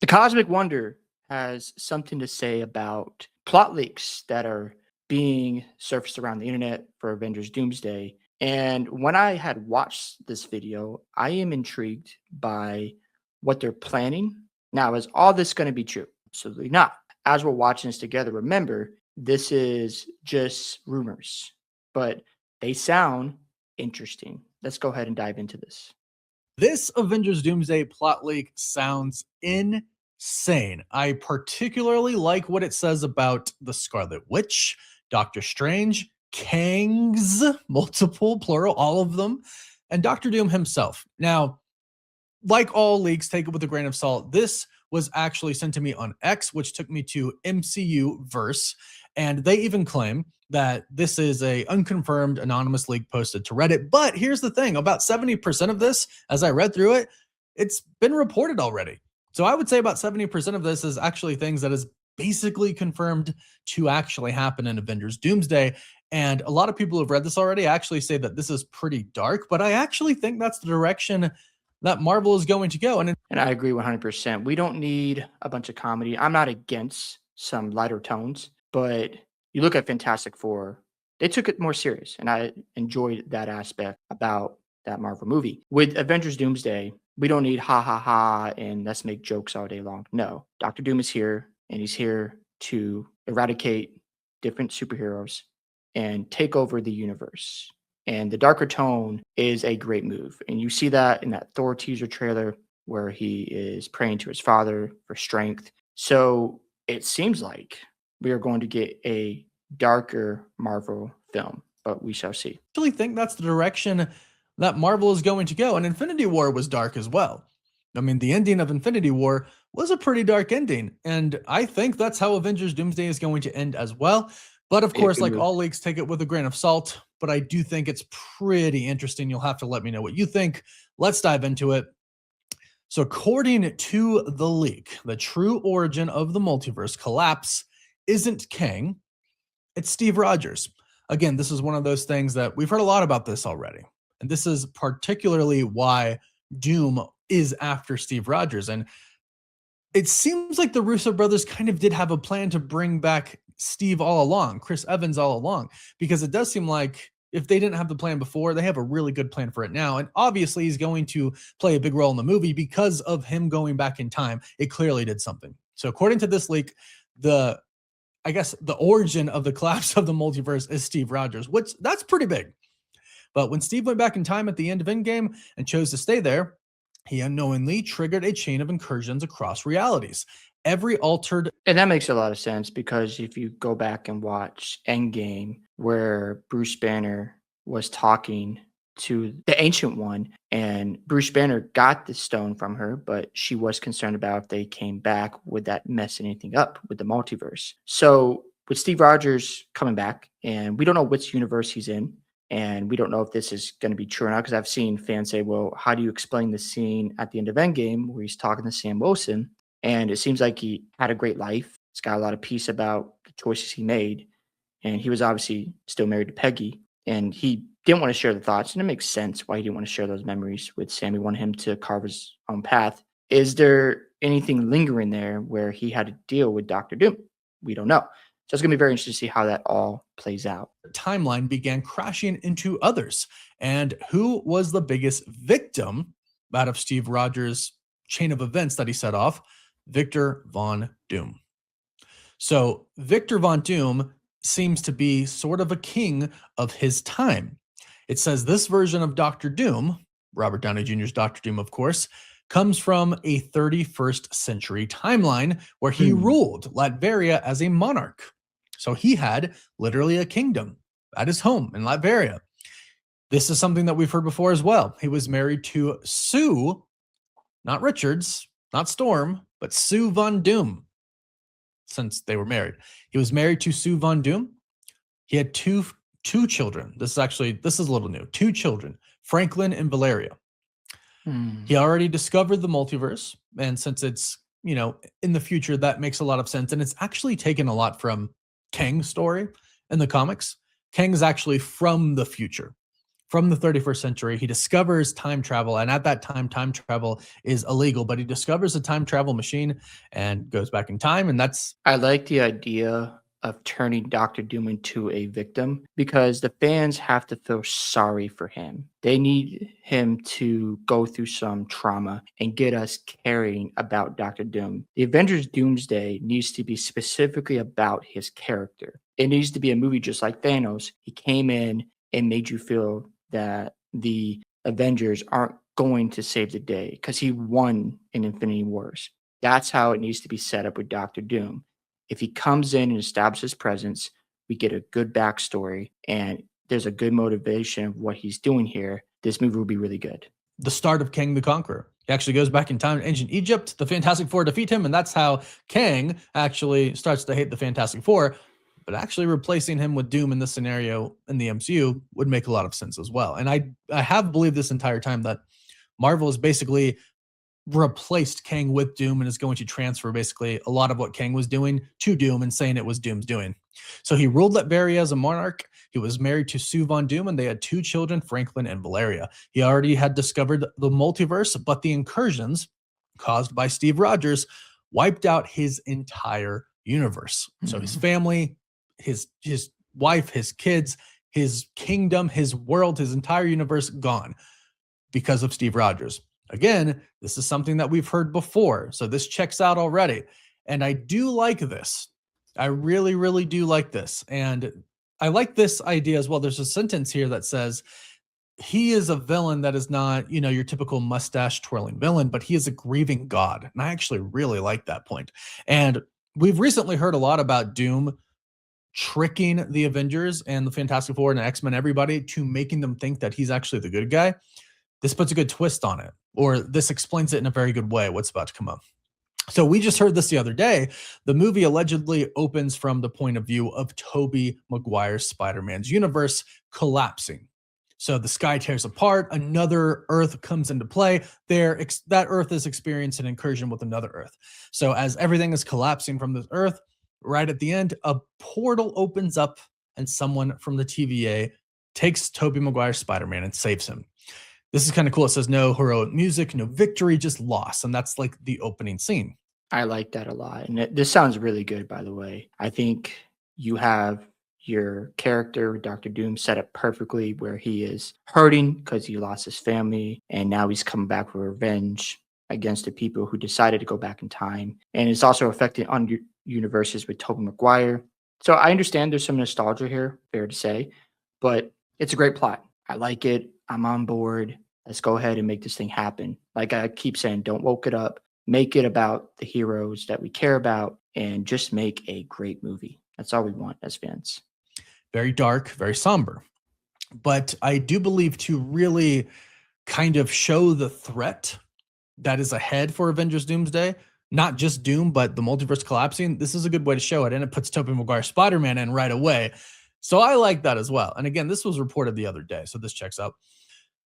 The Cosmic Wonder has something to say about plot leaks that are being surfaced around the internet for Avengers Doomsday. And when I had watched this video, I am intrigued by what they're planning. Now, is all this going to be true? Absolutely not. As we're watching this together, remember, this is just rumors, but they sound interesting. Let's go ahead and dive into this. This Avengers Doomsday plot leak sounds insane. I particularly like what it says about the Scarlet Witch, Doctor Strange, Kangs, multiple, plural, all of them, and Doctor Doom himself. Now, like all leaks, take it with a grain of salt. This was actually sent to me on X, which took me to MCU Verse, and they even claim that this is a unconfirmed anonymous leak posted to Reddit. But here's the thing, about 70% of this, as I read through it, it's been reported already. So I would say about 70% of this is actually things that is basically confirmed to actually happen in Avengers Doomsday. And a lot of people who have read this already actually say that this is pretty dark, but I actually think that's the direction that Marvel is going to go. And I agree 100%. We don't need a bunch of comedy. I'm not against some lighter tones, but you look at Fantastic Four, they took it more serious, and I enjoyed that aspect about that Marvel movie. With Avengers Doomsday, we don't need ha ha ha and let's make jokes all day long. No, Doctor Doom is here, and he's here to eradicate different superheroes and take over the universe. And the darker tone is a great move. And you see that in that Thor teaser trailer where he is praying to his father for strength. So it seems like we are going to get a darker Marvel film, but we shall see. I actually think that's the direction that Marvel is going to go. And Infinity War was dark as well. I mean, the ending of Infinity War was a pretty dark ending. And I think that's how Avengers Doomsday is going to end as well. But of course, like all leaks, take it with a grain of salt. But I do think it's pretty interesting. You'll have to let me know what you think. Let's dive into it. So according to the leak, the true origin of the multiverse collapse isn't Kang, it's Steve Rogers. Again, this is one of those things that we've heard a lot about this already. And this is particularly why Doom is after Steve Rogers. And it seems like the Russo brothers kind of did have a plan to bring back Steve all along, Chris Evans all along, because it does seem like if they didn't have the plan before, they have a really good plan for it now. And obviously he's going to play a big role in the movie because of him going back in time. It clearly did something. So according to this leak, the origin of the collapse of the multiverse is Steve Rogers, which that's pretty big. But when Steve went back in time at the end of Endgame and chose to stay there, he unknowingly triggered a chain of incursions across realities. Every altered... And that makes a lot of sense because if you go back and watch Endgame, where Bruce Banner was talking to the Ancient One, and Bruce Banner got the stone from her, but she was concerned about if they came back, would that mess anything up with the multiverse? So with Steve Rogers coming back, and we don't know which universe he's in, and we don't know if this is going to be true or not, because I've seen fans say, well, how do you explain the scene at the end of Endgame where he's talking to Sam Wilson? And it seems like he had a great life. He's got a lot of peace about the choices he made. And he was obviously still married to Peggy. And he didn't want to share the thoughts. And it makes sense why he didn't want to share those memories with Sam. He wanted him to carve his own path. Is there anything lingering there where he had to deal with Dr. Doom? We don't know. So it's going to be very interesting to see how that all plays out. The timeline began crashing into others. And who was the biggest victim out of Steve Rogers' chain of events that he set off? Victor Von Doom. So Victor Von Doom seems to be sort of a king of his time. It says this version of Dr. Doom, Robert Downey Jr.'s Dr. Doom, of course, comes from a 31st century timeline where he ruled Latveria as a monarch. So he had literally a kingdom at his home in Latveria. This is something that we've heard before as well. He was married to Sue, not Richards, not Storm, but Sue Von Doom, since they were married. He was married to Sue Von Doom. He had two children. This is a little new. 2 children, Franklin and Valeria. He already discovered the multiverse. And since it's, in the future, that makes a lot of sense. And it's actually taken a lot from Kang's story in the comics. Kang is actually from the future. from the 31st century. He discovers time travel, and at that time, time travel is illegal, but he discovers a time travel machine and goes back in time, and that's I like the idea of turning Doctor Doom into a victim because the fans have to feel sorry for him. They need him to go through some trauma and get us caring about Doctor Doom. The Avengers Doomsday needs to be specifically about his character. It needs to be a movie just like Thanos. He came in and made you feel that the Avengers aren't going to save the day because he won in Infinity Wars. That's how it needs to be set up with Doctor Doom. If he comes in and establishes his presence, we get a good backstory and there's a good motivation of what he's doing here. This movie will be really good. the start of Kang the Conqueror. He actually goes back in time to ancient Egypt. The Fantastic Four defeat him, and that's how Kang actually starts to hate the Fantastic Four. But actually replacing him with Doom in this scenario in the MCU would make a lot of sense as well. And I have believed this entire time that Marvel is basically replaced Kang with Doom and is going to transfer basically a lot of what Kang was doing to Doom and saying it was Doom's doing. So he ruled Latveria as a monarch. He was married to Sue Von Doom, and they had 2 children, Franklin and Valeria. He already had discovered the multiverse, but the incursions caused by Steve Rogers wiped out his entire universe. So his family, his wife, his kids, his kingdom, his world, his entire universe gone because of Steve Rogers. Again, this is something that we've heard before, so this checks out already. And I do like this. I really, really do like this. And I like this idea as well. There's a sentence here that says, he is a villain that is not, your typical mustache twirling villain, but he is a grieving god. And I actually really like that point. And we've recently heard a lot about Doom tricking the Avengers and the Fantastic Four and X-Men, everybody, to making them think that he's actually the good guy. This puts a good twist on it, or this explains it in a very good way, what's about to come up. So we just heard this the other day. The movie allegedly opens from the point of view of Tobey Maguire's Spider-Man's universe collapsing. So the sky tears apart, another Earth comes into play. That Earth is experiencing an incursion with another Earth. So as everything is collapsing from this Earth, right at the end, a portal opens up and someone from the TVA takes Tobey Maguire's Spider-Man and saves him. This is kind of cool. It says no heroic music, no victory, just loss. And that's like the opening scene. I like that a lot. And this sounds really good, by the way. I think you have your character, Dr. Doom, set up perfectly where he is hurting because he lost his family. And now he's coming back for revenge against the people who decided to go back in time. And it's also affecting universes with Tobey Maguire. So I understand there's some nostalgia here, fair to say, but it's a great plot. I like it. I'm on board. Let's go ahead and make this thing happen. Like I keep saying, don't woke it up. Make it about the heroes that we care about and just make a great movie. That's all we want as fans. Very dark, very somber. But I do believe to really kind of show the threat that is ahead for Avengers Doomsday, not just Doom, but the multiverse collapsing, this is a good way to show it. And it puts Tobey Maguire Spider-Man in right away. So I like that as well. And again, this was reported the other day, so this checks out.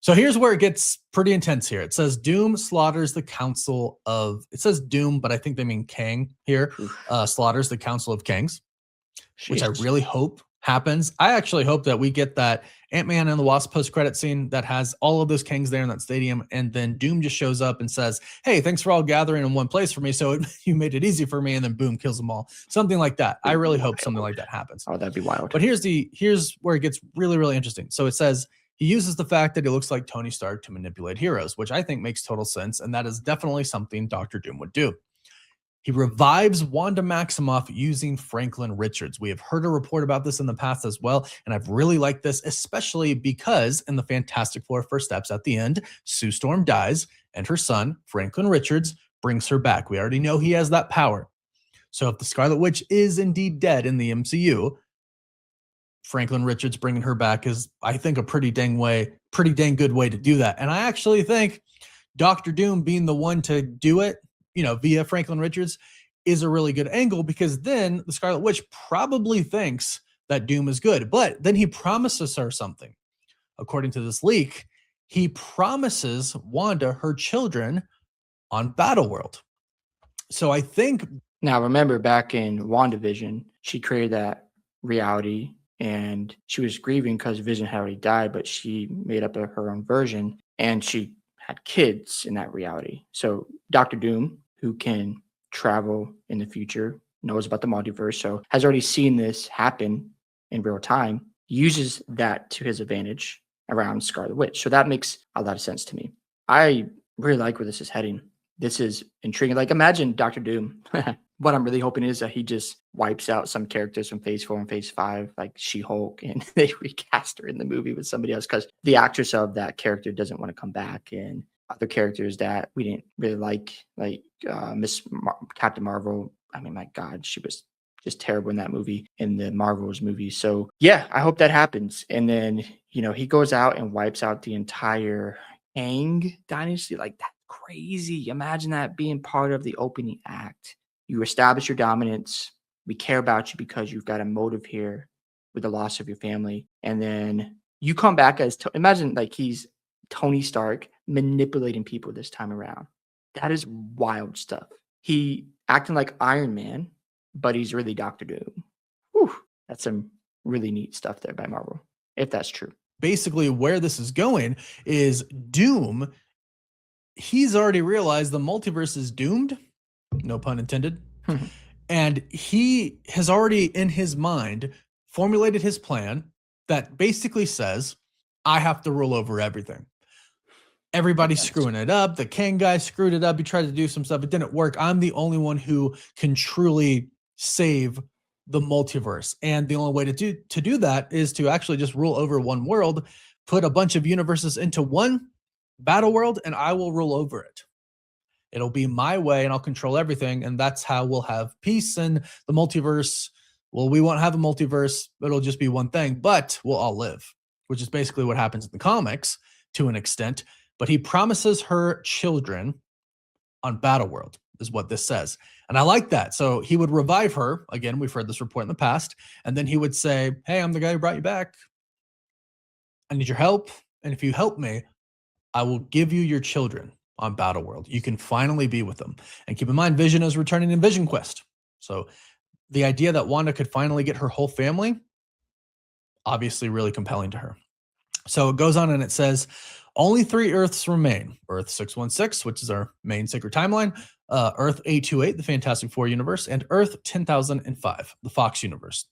So here's where it gets pretty intense here. It says Doom slaughters the Council of, it says Doom, but I think they mean Kang here, slaughters the Council of Kangs, which I really hope happens. I actually hope that we get that Ant-Man and the Wasp post-credit scene that has all of those Kangs there in that stadium, and then Doom just shows up and says, hey, thanks for all gathering in one place for me, so you made it easy for me, and then boom, kills them all. Something like that. I really hope something like that happens. Oh, that'd be wild. But here's where it gets really, really interesting. So it says, he uses the fact that he looks like Tony Stark to manipulate heroes, which I think makes total sense, and that is definitely something Dr. Doom would do. He revives Wanda Maximoff using Franklin Richards. We have heard a report about this in the past as well, and I've really liked this, especially because in the Fantastic Four First Steps at the end, Sue Storm dies, and her son, Franklin Richards, brings her back. We already know he has that power. So if the Scarlet Witch is indeed dead in the MCU, Franklin Richards bringing her back is, I think, a pretty dang good way to do that. And I actually think Dr. Doom being the one to do it, via Franklin Richards is a really good angle, because then the Scarlet Witch probably thinks that Doom is good, but then he promises her something. According to this leak, he promises Wanda her children on Battleworld. So I think... Now, remember back in WandaVision, she created that reality and she was grieving because Vision had already died, but she made up her own version, and she had kids in that reality. So Doctor Doom, who can travel in the future, knows about the multiverse, so has already seen this happen in real time, uses that to his advantage around Scarlet Witch. So that makes a lot of sense to me. I really like where this is heading. This is intriguing. Like, imagine Doctor Doom. What I'm really hoping is that he just wipes out some characters from Phase 4 and Phase 5, like She-Hulk, and they recast her in the movie with somebody else because the actress of that character doesn't want to come back, and other characters that we didn't really like Captain Marvel. I mean, my God, she was just terrible in that movie, in the Marvels movie. So yeah, I hope that happens. And then, he goes out and wipes out the entire Kang dynasty. Like, that's crazy. Imagine that being part of the opening act. You establish your dominance. We care about you because you've got a motive here with the loss of your family. And then you come back as, imagine like he's Tony Stark manipulating people this time around. That is wild stuff. He acting like Iron Man, but he's really Doctor Doom. Whew, that's some really neat stuff there by Marvel, if that's true. Basically, where this is going is Doom. He's already realized the multiverse is doomed, no pun intended. And he has already, in his mind, formulated his plan that basically says, I have to rule over everything. Everybody's screwing it up. The Kang guy screwed it up. He tried to do some stuff. It didn't work. I'm the only one who can truly save the multiverse. And the only way to do that is to actually just rule over one world, put a bunch of universes into one battle world, and I will rule over it. It'll be my way, and I'll control everything. And that's how we'll have peace in the multiverse. Well, we won't have a multiverse. It'll just be one thing, but we'll all live, which is basically what happens in the comics to an extent. But he promises her children on Battleworld, is what this says. And I like that. So he would revive her. Again, we've heard this report in the past. And then he would say, hey, I'm the guy who brought you back. I need your help. And if you help me, I will give you your children on Battleworld. You can finally be with them. And keep in mind, Vision is returning in Vision Quest. So the idea that Wanda could finally get her whole family, obviously really compelling to her. So it goes on and it says, only 3 Earths remain. Earth 616, which is our main sacred timeline, Earth 828, the Fantastic Four universe, and Earth 10,005, the Fox universe.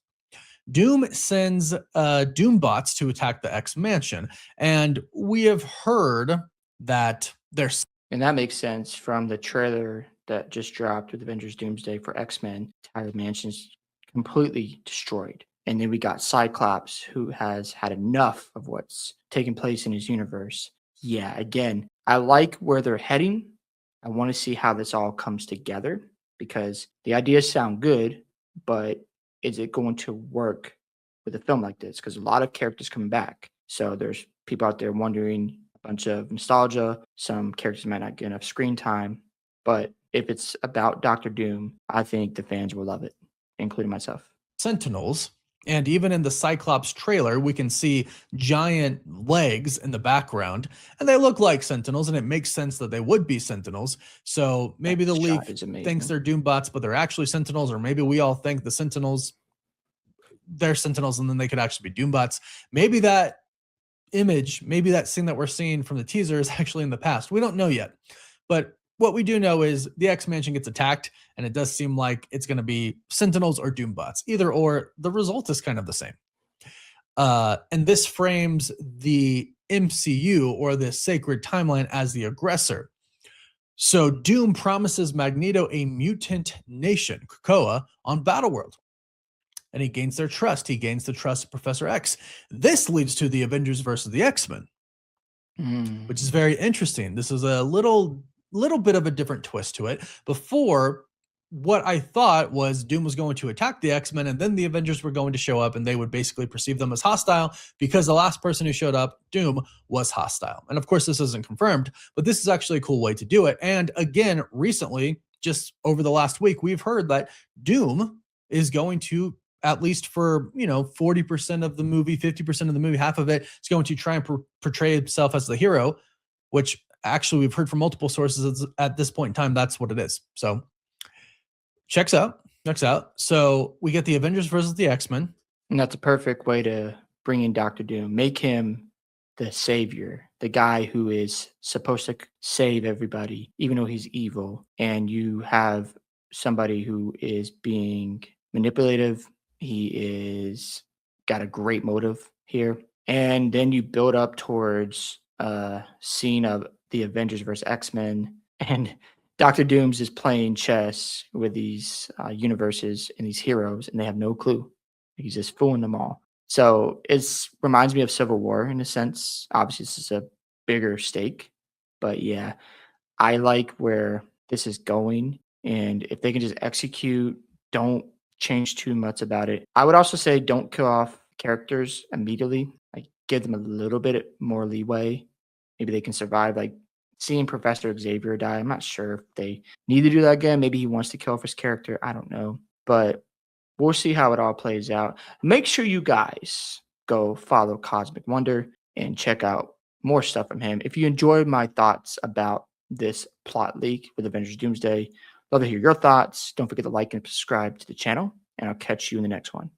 Doom sends Doombots to attack the X Mansion. And we have heard that there's... And that makes sense from the trailer that just dropped with Avengers Doomsday for X-Men. Entire mansion's completely destroyed. And then we got Cyclops, who has had enough of what's taking place in his universe. Yeah, again, I like where they're heading. I want to see how this all comes together because the ideas sound good, but is it going to work with a film like this? Because a lot of characters coming back. So there's people out there wondering, a bunch of nostalgia. Some characters might not get enough screen time. But if it's about Doctor Doom, I think the fans will love it, including myself. Sentinels. And even in the Cyclops trailer, we can see giant legs in the background, and they look like Sentinels, and it makes sense that they would be Sentinels. So maybe the League thinks they're Doombots, but they're actually Sentinels, or maybe we all think the Sentinels, they're Sentinels, and then they could actually be Doombots. Maybe that image, maybe that scene that we're seeing from the teaser is actually in the past. We don't know yet. But what we do know is the X-Mansion gets attacked, and it does seem like it's going to be Sentinels or Doombots. Either or, the result is kind of the same. And this frames the MCU, or the sacred timeline, as the aggressor. So Doom promises Magneto a mutant nation, Krakoa, on Battleworld. And he gains their trust. He gains the trust of Professor X. This leads to the Avengers versus the X-Men, which is very interesting. This is a little bit of a different twist to it. Before, what I thought was Doom was going to attack the X-Men, and then the Avengers were going to show up, and they would basically perceive them as hostile because the last person who showed up, Doom, was hostile. And of course, this isn't confirmed, but this is actually a cool way to do it. And again, recently, just over the last week, we've heard that Doom is going to, at least for 40% of the movie, 50% of the movie, half of it, is going to try and portray himself as the hero, which actually we've heard from multiple sources at this point in time that's what it is. So checks out. So we get the Avengers versus the X-Men. And that's a perfect way to bring in Doctor Doom. Make him the savior, the guy who is supposed to save everybody, even though he's evil. And you have somebody who is being manipulative. He is got a great motive here. And then you build up towards a scene of the Avengers versus X-Men. And Doctor Doom's is playing chess with these universes and these heroes, and they have no clue. He's just fooling them all. So it's reminds me of Civil War in a sense. Obviously, this is a bigger stake, but yeah, I like where this is going. And if they can just execute, don't change too much about it. I would also say don't kill off characters immediately. Like give them a little bit more leeway. Maybe they can survive. Like seeing Professor Xavier die, I'm not sure if they need to do that again. Maybe he wants to kill off his character. I don't know. But we'll see how it all plays out. Make sure you guys go follow Cosmic Wonder and check out more stuff from him. If you enjoyed my thoughts about this plot leak with Avengers Doomsday, love to hear your thoughts. Don't forget to like and subscribe to the channel, and I'll catch you in the next one.